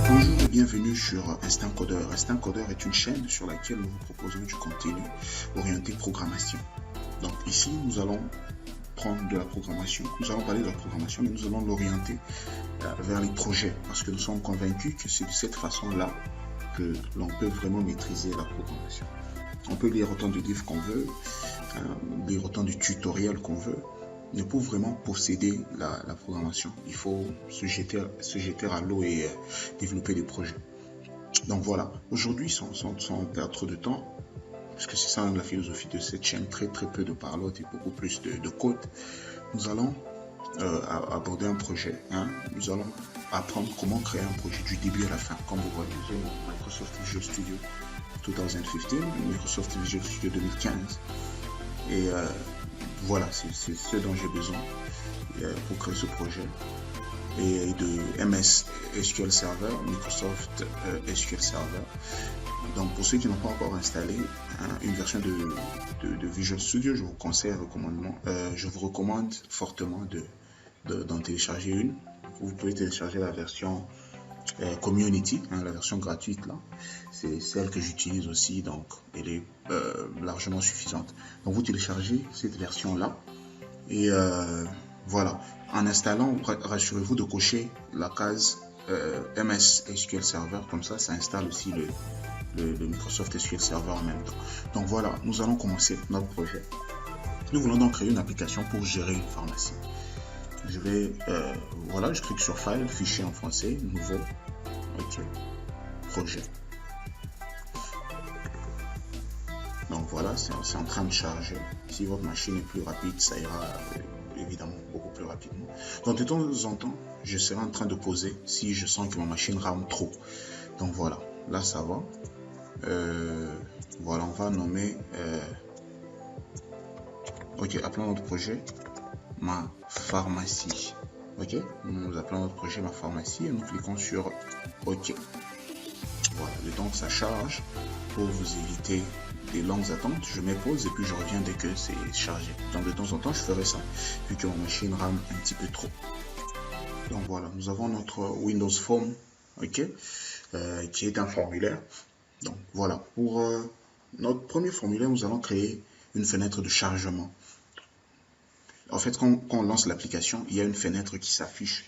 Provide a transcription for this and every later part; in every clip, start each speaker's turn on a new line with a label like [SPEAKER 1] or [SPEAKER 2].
[SPEAKER 1] Bonjour et bienvenue sur Instinct Codeur. Instinct Codeur est une chaîne sur laquelle nous vous proposons du contenu orienté programmation. Donc ici, nous allons prendre de la programmation, nous allons parler de la programmation, mais nous allons l'orienter vers les projets parce que nous sommes convaincus que c'est de cette façon-là que l'on peut vraiment maîtriser la programmation. On peut lire autant de livres qu'on veut, lire autant de tutoriels qu'on veut, mais pour vraiment posséder la programmation, il faut se jeter à l'eau et développer des projets. Donc voilà, aujourd'hui, sans perdre trop de temps, parce que c'est ça la philosophie de cette chaîne, très peu de parlotte et beaucoup plus de code, nous allons aborder un projet. Nous allons apprendre comment créer un projet du début à la fin. Comme vous voyez, j'ai Microsoft Visual Studio 2015, Microsoft Visual Studio 2015. Et voilà, c'est ce dont j'ai besoin pour créer ce projet. Et de MS SQL Server, Microsoft SQL Server. Donc pour ceux qui n'ont pas encore installé une version de Visual Studio, je vous recommande fortement d'en télécharger une. Vous pouvez télécharger la version Community, la version gratuite là, c'est celle que j'utilise aussi, donc elle est largement suffisante. Donc vous téléchargez cette version là et voilà, en installant, rassurez-vous de cocher la case MS SQL Server, comme ça installe aussi le Microsoft SQL Server en même temps. Donc voilà, nous allons commencer notre projet. Nous voulons donc créer une application pour gérer une pharmacie. Je vais, voilà, je clique sur File, Fichier en français, Nouveau, OK, Projet. Donc voilà, c'est en train de charger. Si votre machine est plus rapide, ça ira évidemment beaucoup plus rapidement. Donc de temps en temps, je serai en train de pauser si je sens que ma machine rame trop. Donc voilà, là ça va. Voilà, on va nommer, OK, appelons notre projet ma pharmacie. OK, nous appelons notre projet ma pharmacie et nous cliquons sur OK. Voilà, le temps que ça charge, pour vous éviter des longues attentes, je mets pause et puis je reviens dès que c'est chargé. Donc de temps en temps, je ferai ça, vu que ma machine rame un petit peu trop. Donc voilà, nous avons notre Windows Form, OK, qui est un formulaire. Donc voilà, pour notre premier formulaire, nous allons créer une fenêtre de chargement. En fait, quand on lance l'application, il y a une fenêtre qui s'affiche.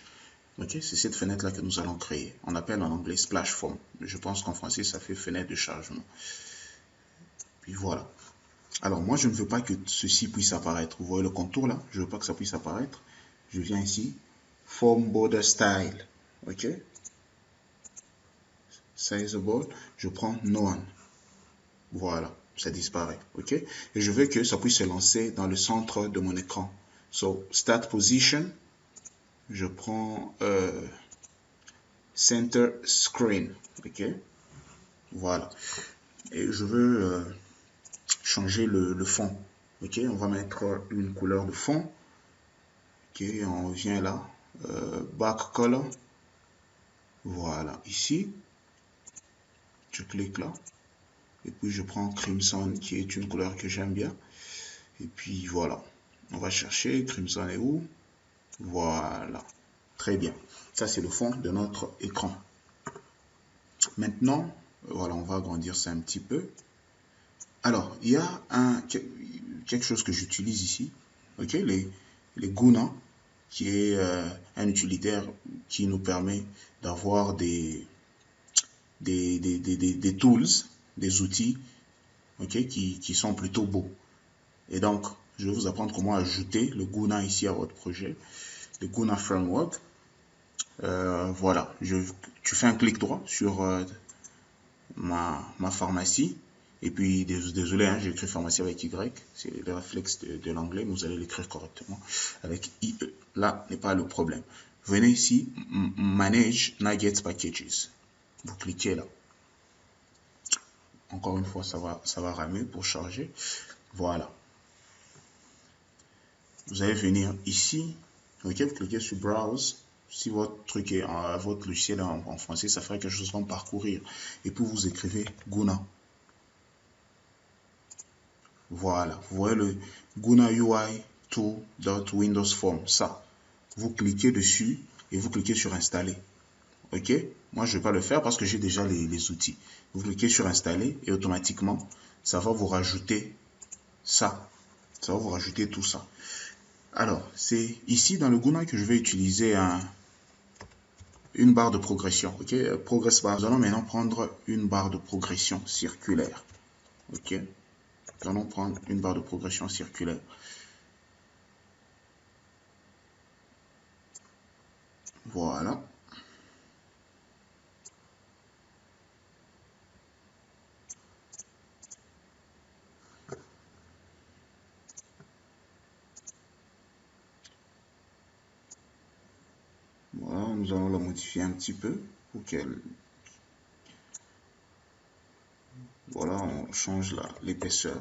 [SPEAKER 1] Okay, c'est cette fenêtre-là que nous allons créer. On appelle en anglais Splash Form. Je pense qu'en français, ça fait fenêtre de chargement. Puis voilà. Alors, moi, je ne veux pas que ceci puisse apparaître. Vous voyez le contour là? Je ne veux pas que ça puisse apparaître. Je viens ici. Form Border Style. OK? Sizeable. Je prends None. Voilà. Ça disparaît. OK? Et je veux que ça puisse se lancer dans le centre de mon écran. So, Start Position. Je prends Center Screen, OK, voilà, et je veux changer le fond, OK, on va mettre une couleur de fond, OK, on vient là, Back Color, voilà, ici, je clique là, et puis je prends Crimson qui est une couleur que j'aime bien, et puis voilà, on va chercher, Crimson est où? Voilà, très bien. Ça, c'est le fond de notre écran. Maintenant, voilà, on va agrandir ça un petit peu. Alors, il y a quelque chose que j'utilise ici, OK, les Guna, qui est un utilitaire qui nous permet d'avoir des tools, des outils, OK, qui sont plutôt beaux. Et donc, je vais vous apprendre comment ajouter le Guna ici à votre projet. Le Guna Framework. Voilà, tu fais un clic droit sur ma pharmacie. Et puis, désolé, j'ai écrit pharmacie avec Y. C'est le réflexe de l'anglais, mais vous allez l'écrire correctement avec IE. Là n'est pas le problème. Venez ici, Manage Nuggets Packages. Vous cliquez là. Encore une fois, ça va ramer pour charger. Voilà. Vous allez venir ici. OK, vous cliquez sur Browse. Si votre truc est votre logiciel en français, ça ferait quelque chose comme parcourir. Et puis vous écrivez Guna. Voilà, vous voyez le Guna UI 2.Windows Form. Ça, vous cliquez dessus et vous cliquez sur Installer. Ok, moi je ne vais pas le faire parce que j'ai déjà les outils. Vous cliquez sur installer et automatiquement ça va vous rajouter ça. Ça va vous rajouter tout ça. Alors, c'est ici dans le Guna que je vais utiliser une barre de progression. Ok, Progress bar. Nous allons maintenant prendre une barre de progression circulaire. Ok, nous allons prendre une barre de progression circulaire. Voilà. Voilà, nous allons la modifier un petit peu pour qu'elle... Voilà, on change l'épaisseur.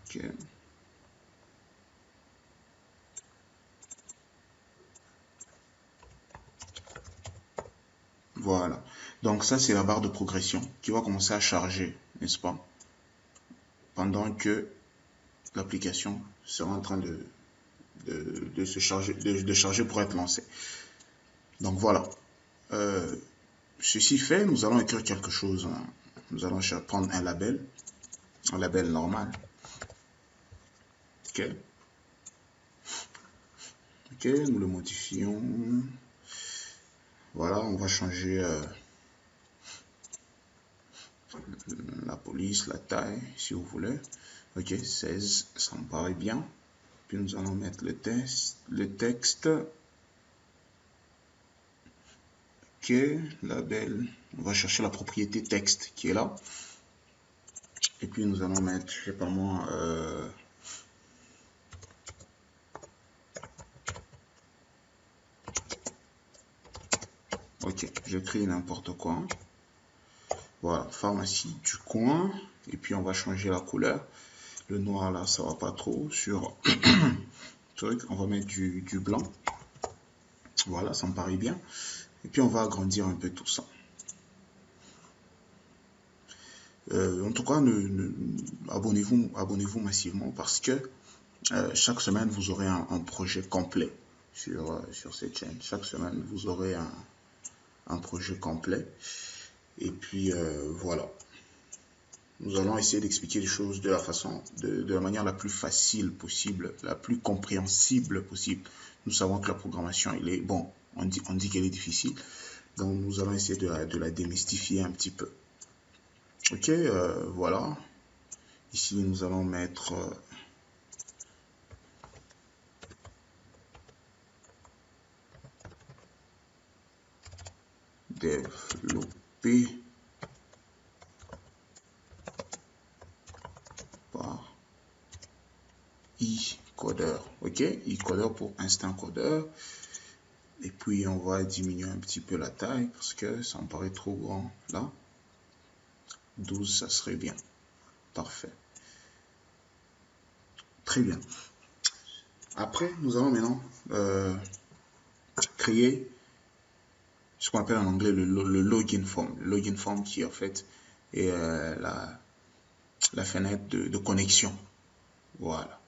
[SPEAKER 1] Ok. Voilà. Donc ça, c'est la barre de progression qui va commencer à charger, n'est-ce pas? Pendant que l'application sera en train de se charger, de charger pour être lancée. Donc voilà. Ceci fait, nous allons écrire quelque chose. Nous allons prendre un label normal. Ok. Ok, nous le modifions. Voilà, on va changer la police, la taille, si vous voulez. Ok, 16, ça me paraît bien. Puis nous allons mettre le texte. Ok, label. On va chercher la propriété texte qui est là. Et puis nous allons mettre, je sais pas moi, ok, j'écris n'importe quoi. Voilà, pharmacie du coin. Et puis on va changer la couleur. Le noir là, ça va pas trop. Sur truc, on va mettre du blanc. Voilà, ça me paraît bien. Et puis on va agrandir un peu tout ça. En tout cas, abonnez-vous massivement parce que chaque semaine, vous aurez un projet complet sur cette chaîne. Chaque semaine, vous aurez un projet complet. Et puis, voilà. Nous allons essayer d'expliquer les choses de la manière la plus facile possible, la plus compréhensible possible. Nous savons que la programmation, elle est, bon, on dit qu'elle est difficile. Donc, nous allons essayer de la démystifier un petit peu. Ok, voilà. Ici, nous allons mettre développer par iCodeur. Ok, iCodeur pour Instant Codeur. Et puis, on va diminuer un petit peu la taille parce que ça me paraît trop grand là. 12, ça serait bien. Parfait. Très bien. Après, nous allons maintenant créer ce qu'on appelle en anglais le login form. Le login form qui, en fait, est la fenêtre de connexion. Voilà.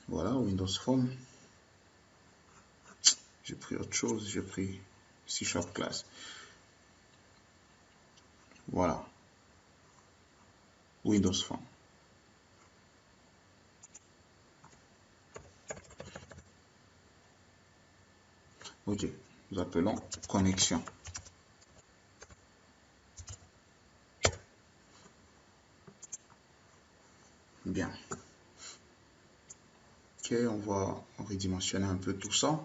[SPEAKER 1] Voilà, Windows Form. J'ai pris autre chose, j'ai pris C# class. Voilà. Windows Form. Ok, nous appelons connexion. Bien. Ok, on va redimensionner un peu tout ça.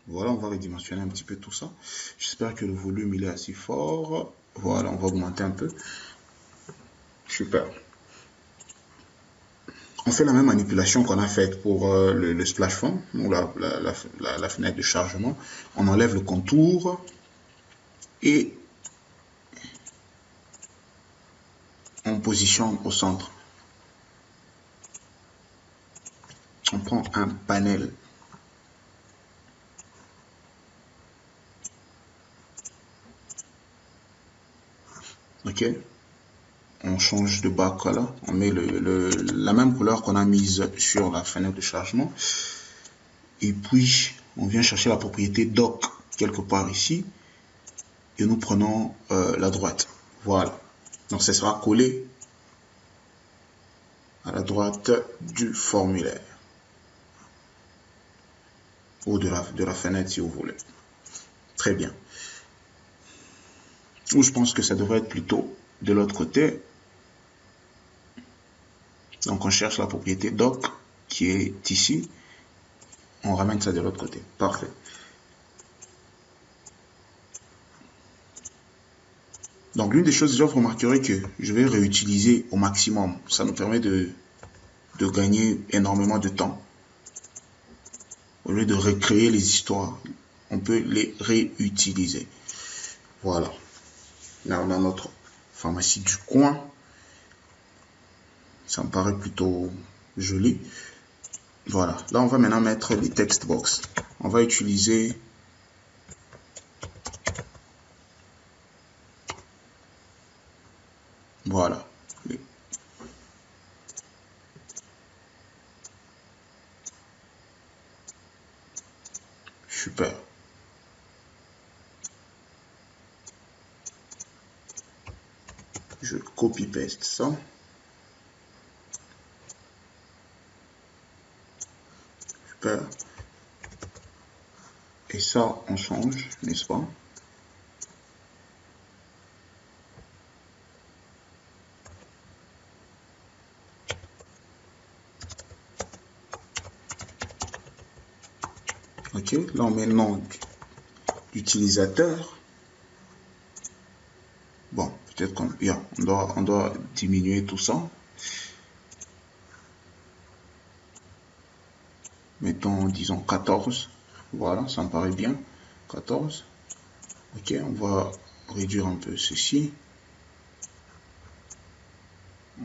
[SPEAKER 1] Voilà, on va redimensionner un petit peu tout ça. J'espère que le volume il est assez fort. Voilà, on va augmenter un peu. Super. On fait la même manipulation qu'on a faite pour le splash form, ou la fenêtre de chargement. On enlève le contour et on positionne au centre. On prend un panel. Ok. On change de back color. On met la même couleur qu'on a mise sur la fenêtre de chargement. Et puis, on vient chercher la propriété dock quelque part ici. Et nous prenons la droite. Voilà. Donc, ça sera collé à la droite du formulaire. Ou de la fenêtre si vous voulez. Très bien. Ou je pense que ça devrait être plutôt de l'autre côté. Donc on cherche la propriété doc qui est ici. On ramène ça de l'autre côté. Parfait. Donc l'une des choses, déjà vous remarquerez que je vais réutiliser au maximum. Ça nous permet de gagner énormément de temps. Au lieu de recréer les histoires, on peut les réutiliser. Voilà. Là on a notre pharmacie du coin. Ça me paraît plutôt joli. Voilà. Là, on va maintenant mettre les text box. On va utiliser voilà. Super. Je copie-paste ça. Super. Et ça, on change, n'est-ce pas? Ok, là on met le nom d'utilisateur. Bon, peut-être qu'on doit diminuer tout ça. Mettons, disons 14. Voilà, ça me paraît bien. 14. Ok, on va réduire un peu ceci.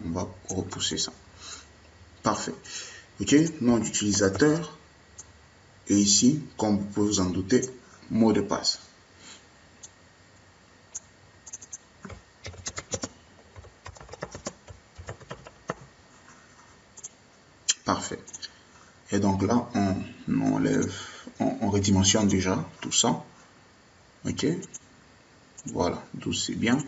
[SPEAKER 1] On va repousser ça. Parfait. Ok, nom d'utilisateur. Et ici, comme vous pouvez vous en douter, mot de passe. Parfait. Et donc là, on enlève, on redimensionne déjà tout ça. Ok. Voilà, 12 c'est bien.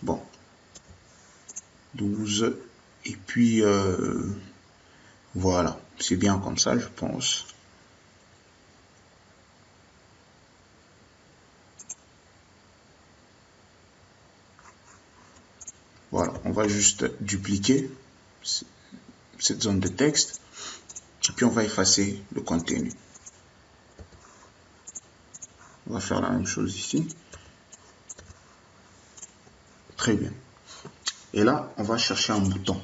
[SPEAKER 1] Bon. 12. Et puis, voilà. C'est bien comme ça, je pense. Voilà, on va juste dupliquer cette zone de texte. Et puis, on va effacer le contenu. On va faire la même chose ici. Très bien. Et là, on va chercher un bouton.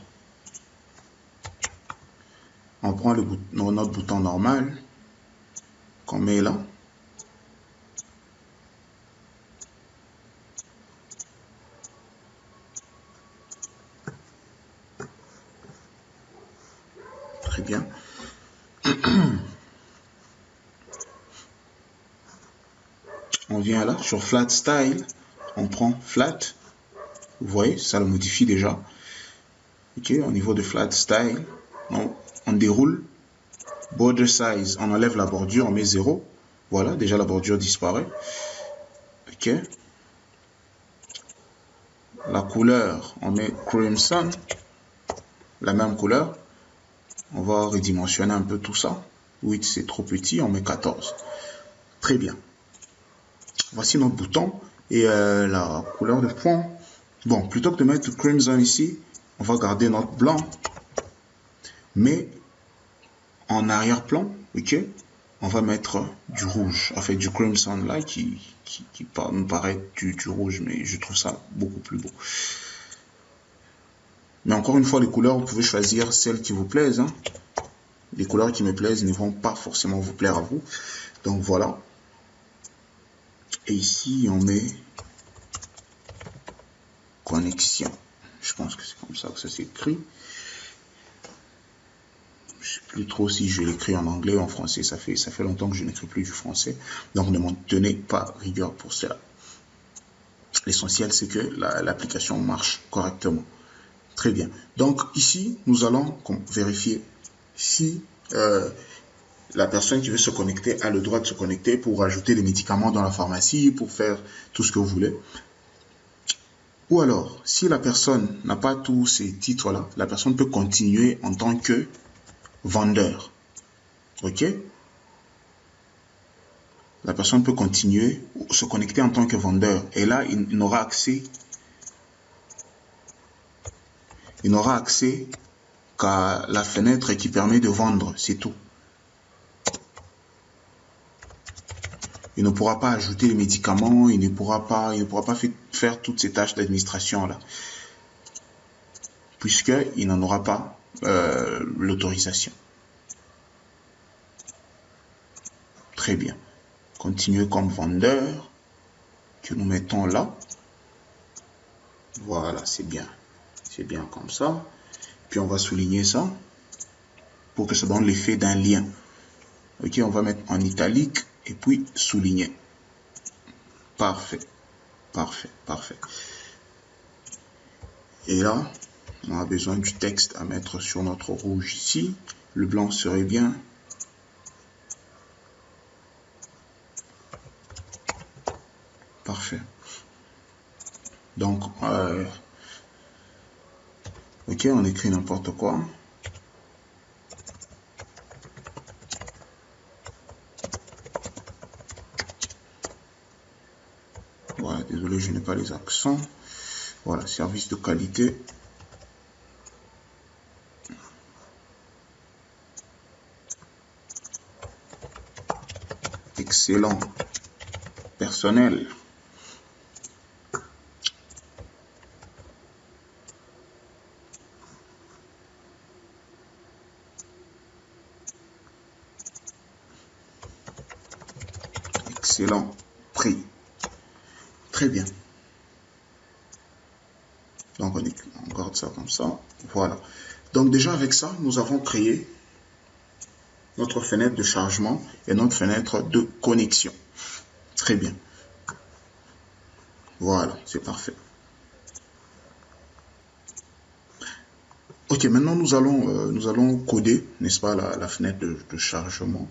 [SPEAKER 1] On prend notre bouton normal qu'on met là. Très bien. On vient là sur Flat Style. On prend Flat. Vous voyez, ça le modifie déjà. Ok, au niveau de Flat Style, on déroule. Border Size, on enlève la bordure, on met 0. Voilà, déjà la bordure disparaît. Ok. La couleur, on met Crimson. La même couleur. On va redimensionner un peu tout ça. 8, c'est trop petit, on met 14. Très bien. Voici notre bouton et la couleur de fond. Bon, plutôt que de mettre Crimson ici, on va garder notre blanc. Mais en arrière-plan, ok, on va mettre du rouge, en fait du crimson là qui me paraît du rouge, mais je trouve ça beaucoup plus beau. Mais encore une fois, les couleurs, vous pouvez choisir celles qui vous plaisent. Hein. Les couleurs qui me plaisent ne vont pas forcément vous plaire à vous. Donc voilà. Et ici, on met connexion. Je pense que c'est comme ça que ça s'écrit. Je sais plus trop si je l'écris en anglais ou en français. Ça fait longtemps que je n'écris plus du français. Donc ne m'en tenez pas rigueur pour cela. L'essentiel, c'est que l'application marche correctement. Très bien. Donc ici, nous allons vérifier si la personne qui veut se connecter a le droit de se connecter pour ajouter des médicaments dans la pharmacie, pour faire tout ce que vous voulez. Ou alors, si la personne n'a pas tous ces titres-là, la personne peut continuer en tant que vendeur. OK? La personne peut continuer, se connecter en tant que vendeur. Et là, il n'aura accès qu'à la fenêtre qui permet de vendre. C'est tout. Il ne pourra pas ajouter les médicaments, il ne pourra pas faire toutes ces tâches d'administration là, puisqu'il n'en aura pas l'autorisation. Très bien. Continuer comme vendeur, que nous mettons là. Voilà, c'est bien. C'est bien comme ça. Puis on va souligner ça pour que ça donne l'effet d'un lien. Ok, on va mettre en italique et puis souligner. Parfait. Parfait, parfait. Et là, on a besoin du texte à mettre sur notre rouge ici. Le blanc serait bien. Parfait. Donc, ok, on écrit n'importe quoi. Voilà, désolé, je n'ai pas les accents. Voilà, service de qualité. Excellent. Personnel. Excellent. Prix. Très bien. Donc on garde ça comme ça. Voilà. Donc déjà avec ça, nous avons créé notre fenêtre de chargement et notre fenêtre de connexion. Très bien. Voilà, c'est parfait. Ok, maintenant nous allons coder, n'est-ce pas, la fenêtre de chargement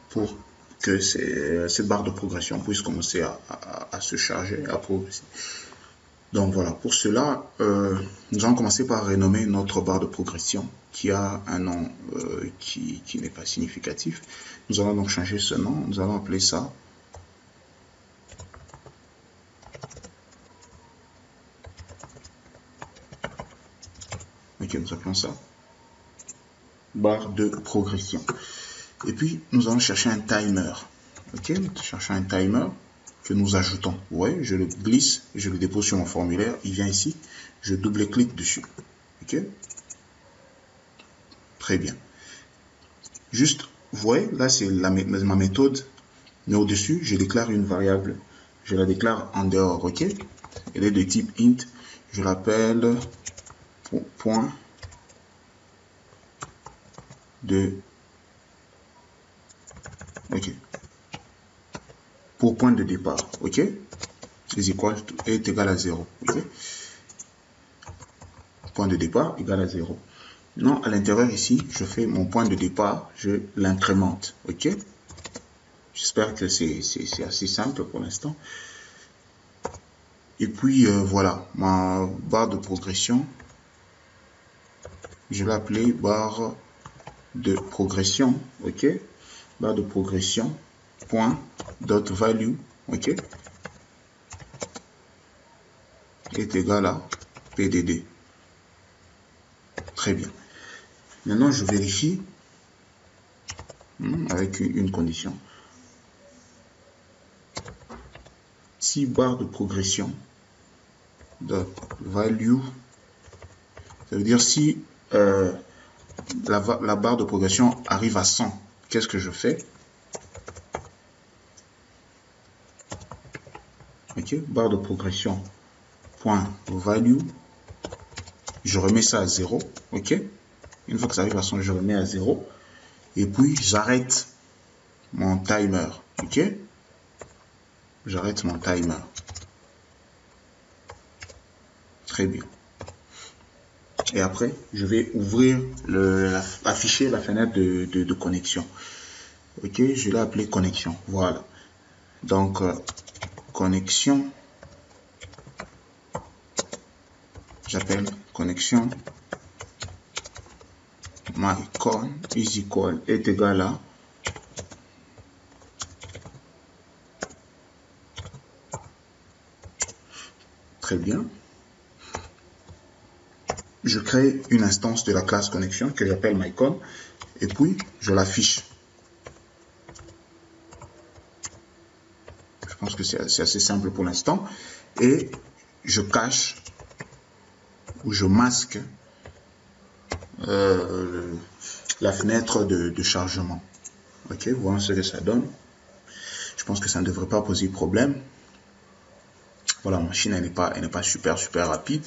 [SPEAKER 1] pour que cette barre de progression puisse commencer à se charger, à progresser. Donc voilà, pour cela, nous allons commencer par renommer notre barre de progression qui a un nom qui n'est pas significatif. Nous allons donc changer ce nom, nous allons appeler ça ok, nous appelons ça barre de progression. Et puis, nous allons chercher un timer. Ok, chercher un timer que nous ajoutons. Ouais, je le glisse, je le dépose sur mon formulaire. Il vient ici, je double-clique dessus. Ok, très bien. Juste, vous voyez, là c'est ma méthode. Mais au-dessus, je déclare une variable. Je la déclare en dehors. Ok, elle est de type int. Je l'appelle point de ok, pour point de départ, ok, est égal à 0, ok, point de départ égal à 0. Non, à l'intérieur ici, je fais mon point de départ, je l'incrémente, ok. J'espère que c'est assez simple pour l'instant. Et puis voilà, ma barre de progression, je vais l'appeler barre de progression, ok, barre de progression point dot value, ok, est égal à PDD. Très bien. Maintenant, je vérifie avec une condition. Si barre de progression dot value, ça veut dire si la barre de progression arrive à 100, qu'est-ce que je fais? Ok, barre de progression point value, je remets ça à 0, ok, Une fois que ça arrive à 100, je remets à 0. Et puis, j'arrête mon timer. OK? J'arrête mon timer. Très bien. Et après, je vais ouvrir afficher la fenêtre de connexion. OK? Je l'ai appelé connexion. Voilà. Donc, connexion. J'appelle connexion. MyCon is equal est égal à très bien. Je crée une instance de la classe connexion que j'appelle MyCon et puis je l'affiche. Je pense que c'est assez simple pour l'instant et je cache ou je masque la fenêtre de chargement. Ok, voyons ce que ça donne. Je pense que ça ne devrait pas poser problème. Voilà, la machine elle n'est pas super rapide.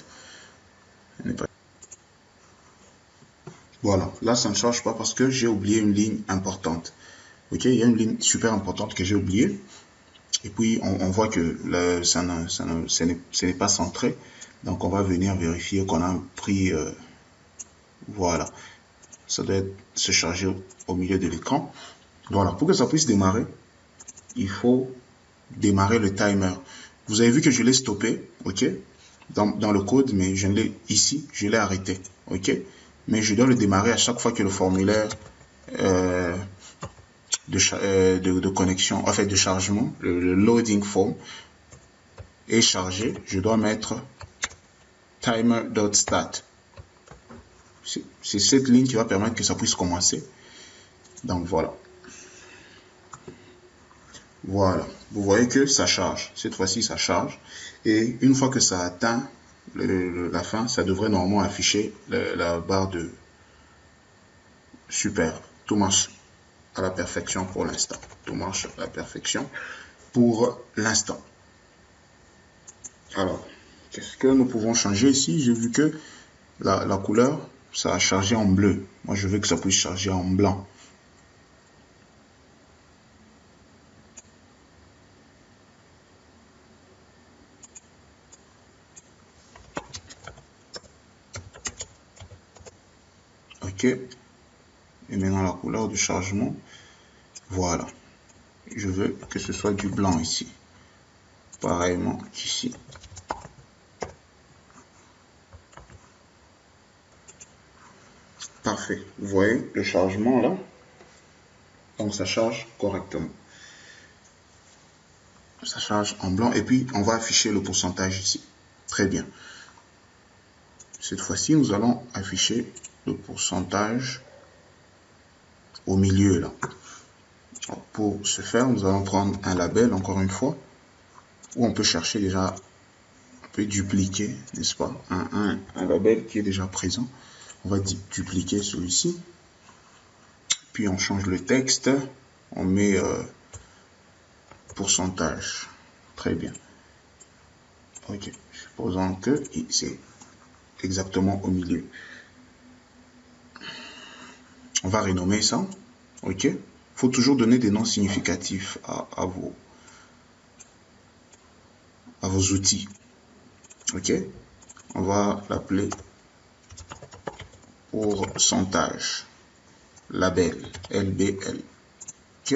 [SPEAKER 1] Voilà, là ça ne charge pas parce que j'ai oublié une ligne importante. Ok, il y a une ligne super importante que j'ai oubliée. Et puis on voit que ce n'est pas centré. Donc on va venir vérifier qu'on a pris voilà. Ça doit se charger au milieu de l'écran. Voilà, pour que ça puisse démarrer, il faut démarrer le timer. Vous avez vu que je l'ai stoppé, ok, dans le code, mais je l'ai ici, je l'ai arrêté, ok. Mais je dois le démarrer à chaque fois que le formulaire de connexion, en fait de chargement, le loading form est chargé. Je dois mettre timer.start. C'est cette ligne qui va permettre que ça puisse commencer. Donc voilà. Voilà. Vous voyez que ça charge. Cette fois-ci, ça charge. Et une fois que ça atteint la fin, ça devrait normalement afficher la barre de super. Tout marche à la perfection pour l'instant. Tout marche à la perfection pour l'instant. Alors, qu'est-ce que nous pouvons changer ici? J'ai vu que la couleur, ça a chargé en bleu. Moi, je veux que ça puisse charger en blanc. OK. Et maintenant, la couleur de chargement. Voilà. Je veux que ce soit du blanc ici. Pareillement qu'ici. Parfait. Vous voyez le chargement là? Donc ça charge correctement. Ça charge en blanc et puis on va afficher le pourcentage ici. Très bien. Cette fois-ci, nous allons afficher le pourcentage au milieu là. Alors, pour ce faire, nous allons prendre un label encore une fois où on peut chercher déjà, on peut dupliquer, n'est-ce pas, un label qui est déjà présent. On va dupliquer celui-ci. Puis on change le texte. On met pourcentage. Très bien. Ok. Supposons que c'est exactement au milieu. On va renommer ça. Ok. Il faut toujours donner des noms significatifs à vos outils. Ok. On va l'appeler pourcentage. Label. LBL. Ok.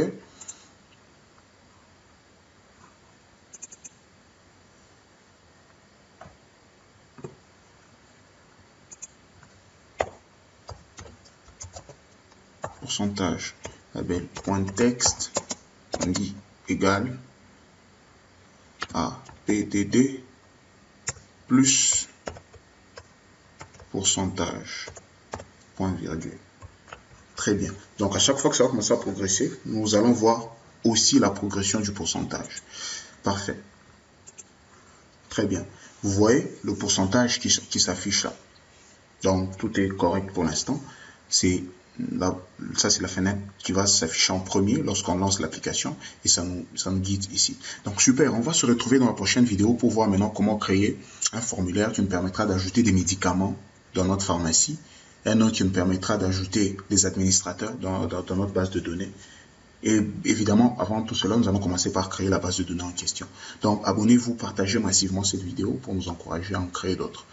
[SPEAKER 1] Pourcentage. Label point texte. On dit égal à PDD plus pourcentage. Point virgule. Très bien. Donc à chaque fois que ça va commencer à progresser, nous allons voir aussi la progression du pourcentage. Parfait. Très bien. Vous voyez le pourcentage qui s'affiche là. Donc tout est correct pour l'instant. Ça c'est la fenêtre qui va s'afficher en premier lorsqu'on lance l'application et ça nous guide ici. Donc super, on va se retrouver dans la prochaine vidéo pour voir maintenant comment créer un formulaire qui nous permettra d'ajouter des médicaments dans notre pharmacie un autre qui nous permettra d'ajouter des administrateurs dans notre base de données. Et évidemment, avant tout cela, nous allons commencer par créer la base de données en question. Donc, abonnez-vous, partagez massivement cette vidéo pour nous encourager à en créer d'autres.